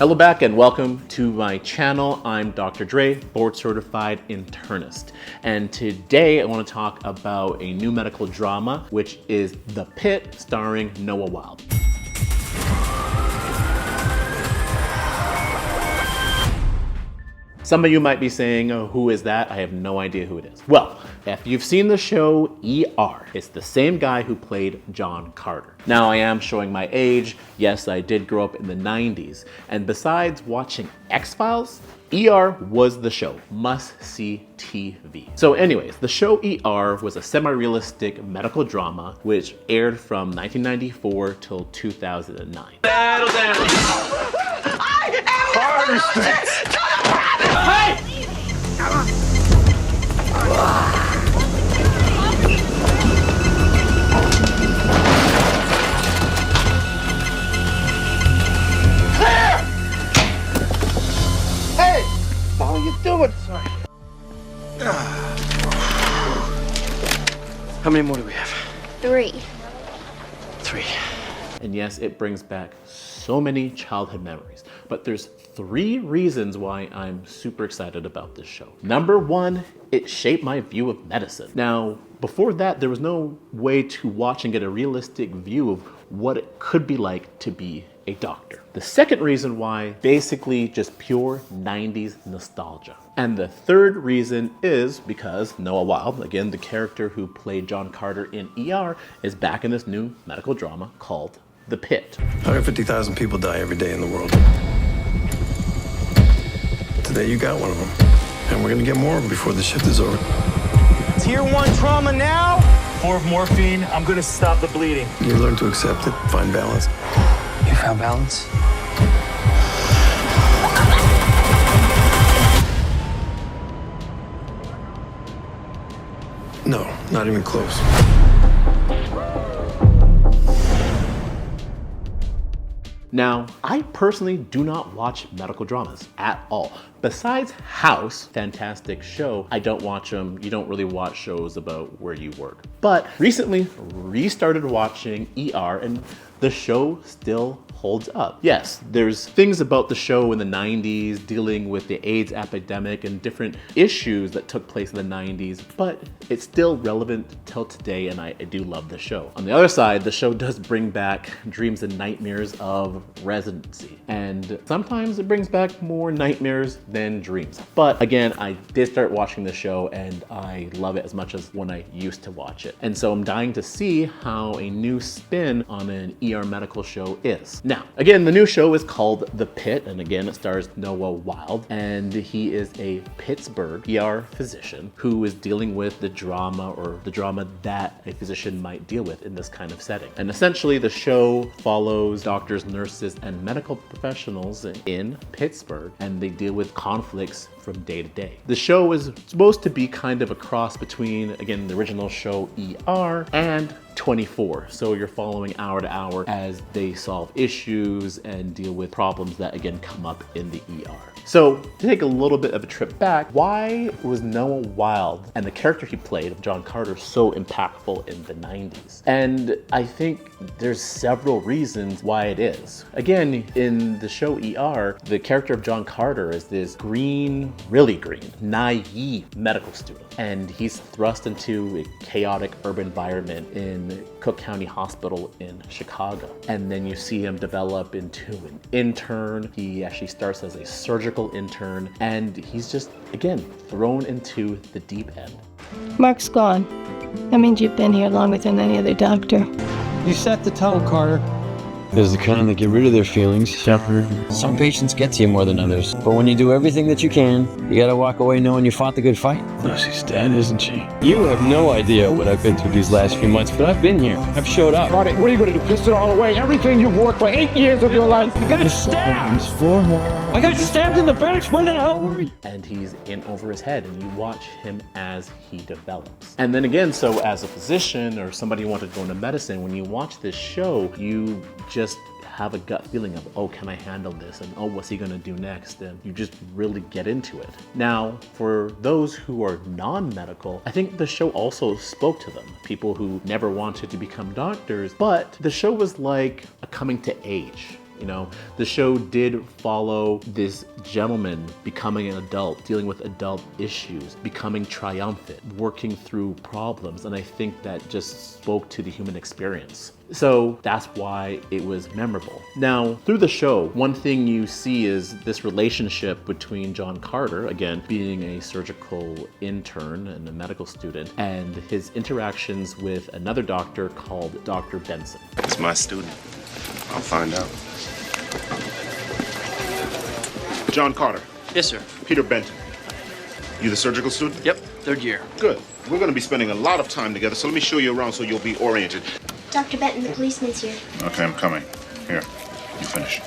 Hello back and welcome to my channel. I'm Dr. Dre, board certified internist. And today I want to talk about a new medical drama, which is The Pitt, starring Noah Wyle. Some of you might be saying, oh, who is that? I have no idea who it is. Well, if you've seen the show ER, it's the same guy who played John Carter. Now I am showing my age. Yes, I did grow up in the 90s. And besides watching X-Files, ER was the show, must-see TV. So anyways, the show ER was a semi-realistic medical drama which aired from 1994 till 2009. Settle down. Hey! Clear! Hey! How are you doing? Sorry. How many more do we have? 3. 3. And yes, it brings back so many childhood memories. But there's 3 reasons why I'm super excited about this show. Number 1, it shaped my view of medicine. Now, before that, there was no way to watch and get a realistic view of what it could be like to be a doctor. The second reason why, basically just pure 90s nostalgia. And the third reason is because Noah Wyle, again, the character who played John Carter in ER, is back in this new medical drama called The Pitt. 150,000 people die every day in the world. Today you got one of them. And we're gonna get more before the shift is over. Tier 1 trauma now. More morphine. I'm gonna stop the bleeding. You learn to accept it, find balance. You found balance? No, not even close. Now, I personally do not watch medical dramas at all. Besides House, fantastic show, I don't watch them. You don't really watch shows about where you work. But recently restarted watching ER and the show still holds up. Yes, there's things about the show in the 90s dealing with the AIDS epidemic and different issues that took place in the 90s, but it's still relevant till today and I do love the show. On the other side, the show does bring back dreams and nightmares of residency. And sometimes it brings back more nightmares than dreams. But again, I did start watching the show and I love it as much as when I used to watch it. And so I'm dying to see how a new spin on an ER medical show is. Now, again, the new show is called The Pitt, and again, it stars Noah Wyle, and he is a Pittsburgh ER physician who is dealing with the drama or the drama that a physician might deal with in this kind of setting. And essentially, the show follows doctors, nurses, and medical professionals in Pittsburgh, and they deal with conflicts from day to day. The show is supposed to be kind of a cross between, again, the original show ER and 24. So you're following hour to hour as they solve issues and deal with problems that again come up in the ER. So to take a little bit of a trip back, why was Noah Wyle and the character he played of John Carter so impactful in the 90s? And I think there's several reasons why it is. Again, in the show ER, the character of John Carter is this green, really green, naive medical student. And he's thrust into a chaotic urban environment in Cook County Hospital in Chicago. And then you see him develop into an intern. He actually starts as a surgical intern, and he's just, again, thrown into the deep end. Mark's gone. That means you've been here longer than any other doctor. You set the tone, Carter. There's the kind that get rid of their feelings. Some patients get to you more than others. But when you do everything that you can, you gotta walk away knowing you fought the good fight. No, she's dead, isn't she? You have no idea what I've been through these last few months, but I've been here. I've showed up. Carter, what are you going to do? Piss it all away? Everything you've worked for 8 years of your life. You got stabbed. I got stabbed in the back. When the hell were you? And he's in over his head, and you watch him as he develops. And then again, so as a physician or somebody who wanted to go into medicine, when you watch this show, you just have a gut feeling of, oh, can I handle this? And oh, what's he gonna do next? And you just really get into it. Now, for those who are non-medical, I think the show also spoke to them. People who never wanted to become doctors, but the show was like a coming to age. You know, the show did follow this gentleman becoming an adult, dealing with adult issues, becoming triumphant, working through problems, and I think that just spoke to the human experience. So that's why it was memorable. Now, through the show, one thing you see is this relationship between John Carter, again, being a surgical intern and a medical student, and his interactions with another doctor called Dr. Benson. It's my student. I'll find out. John Carter. Yes, sir. Peter Benton. You the surgical student? Yep, third year. Good. We're going to be spending a lot of time together, so let me show you around so you'll be oriented. Dr. Benton, the policeman's here. Okay, I'm coming. Here, you finish.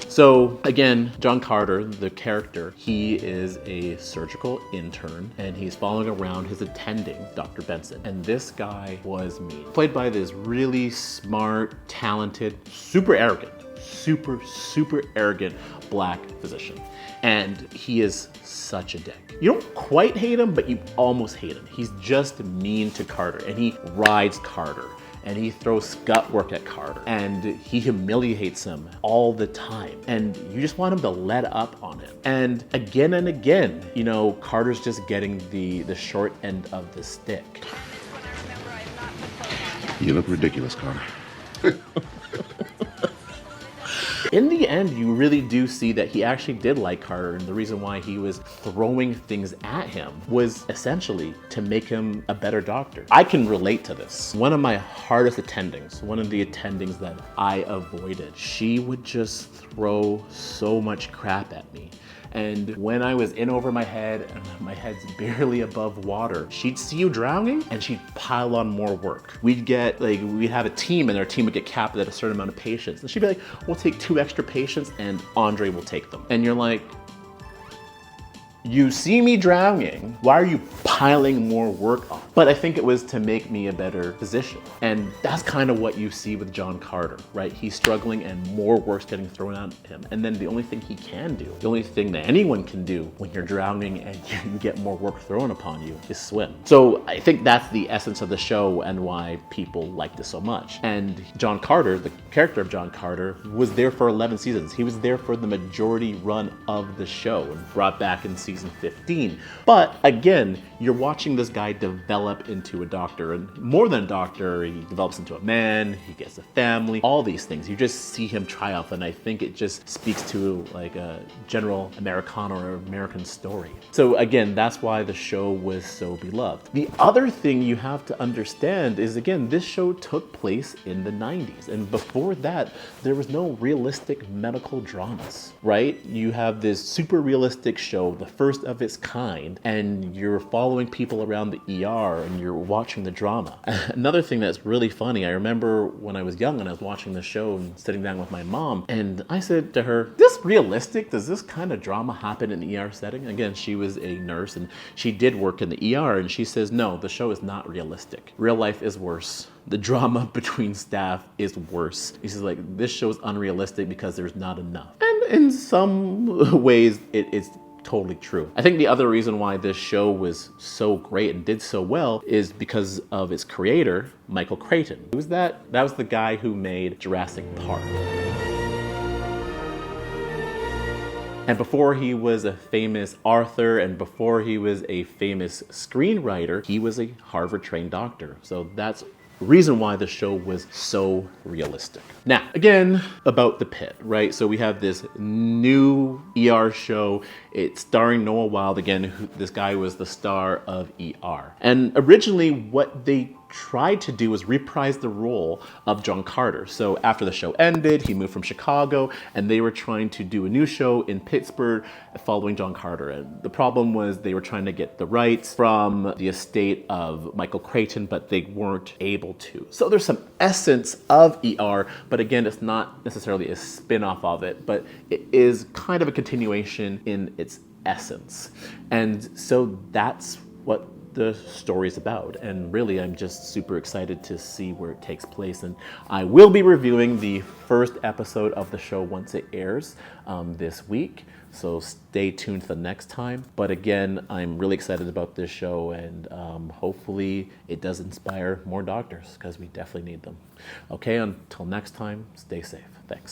So again, John Carter, the character, he is a surgical intern and he's following around his attending, Dr. Benson. And this guy was mean. Played by this really smart, talented, super arrogant, super arrogant black physician. And he is such a dick. You don't quite hate him, but you almost hate him. He's just mean to Carter and he rides Carter. And he throws scut work at Carter and he humiliates him all the time. And you just want him to let up on him. And again, you know, Carter's just getting the short end of the stick. You look ridiculous, Carter. In the end, you really do see that he actually did like Carter, and the reason why he was throwing things at him was essentially to make him a better doctor. I can relate to this. One of my hardest attendings, one of the attendings that I avoided, she would just throw so much crap at me. And when I was in over my head and my head's barely above water, she'd see you drowning and she'd pile on more work. We'd have a team and our team would get capped at a certain amount of patients. And she'd be like, we'll take 2 extra patients and Andre will take them. And you're like, you see me drowning, why are you piling more work on? But I think it was to make me a better physician. And that's kind of what you see with John Carter, right? He's struggling and more work's getting thrown at him. And then the only thing he can do, the only thing that anyone can do when you're drowning and you get more work thrown upon you is swim. So I think that's the essence of the show and why people liked it so much. And John Carter, the character of John Carter, was there for 11 seasons. He was there for the majority run of the show and brought back in season 15. But again, you're watching this guy develop into a doctor, and more than a doctor, he develops into a man, he gets a family, all these things. You just see him triumph, and I think it just speaks to like a general Americana or American story. So again, that's why the show was so beloved. The other thing you have to understand is, again, this show took place in the 90s, and before that, there was no realistic medical dramas, right? You have this super realistic show, the first of its kind, and you're following people around the ER and you're watching the drama. Another thing that's really funny, I remember when I was young and I was watching the show and sitting down with my mom, and I said to her, "This realistic? Does this kind of drama happen in the ER setting?" Again, she was a nurse and she did work in the ER, and she says, "No, the show is not realistic. Real life is worse. The drama between staff is worse." He says, like, this show is unrealistic because there's not enough. And in some ways, it is totally true. I think the other reason why this show was so great and did so well is because of its creator, Michael Crichton. Who was that? That was the guy who made Jurassic Park. And before he was a famous author and before he was a famous screenwriter, he was a Harvard-trained doctor. So that's reason why the show was so realistic. Now, again, about the Pitt, right? So we have this new ER show. It's starring Noah Wyle again. This guy was the star of ER. And originally what they tried to do was reprise the role of John Carter. So after the show ended, he moved from Chicago and they were trying to do a new show in Pittsburgh following John Carter. And the problem was they were trying to get the rights from the estate of Michael Crichton, but they weren't able to. So there's some essence of ER, but again, it's not necessarily a spin-off of it, but it is kind of a continuation in its essence. And so that's what the story's about. And really, I'm just super excited to see where it takes place. And I will be reviewing the first episode of the show once it airs this week. So stay tuned for the next time. But again, I'm really excited about this show, and hopefully it does inspire more doctors, because we definitely need them. Okay, until next time, stay safe. Thanks.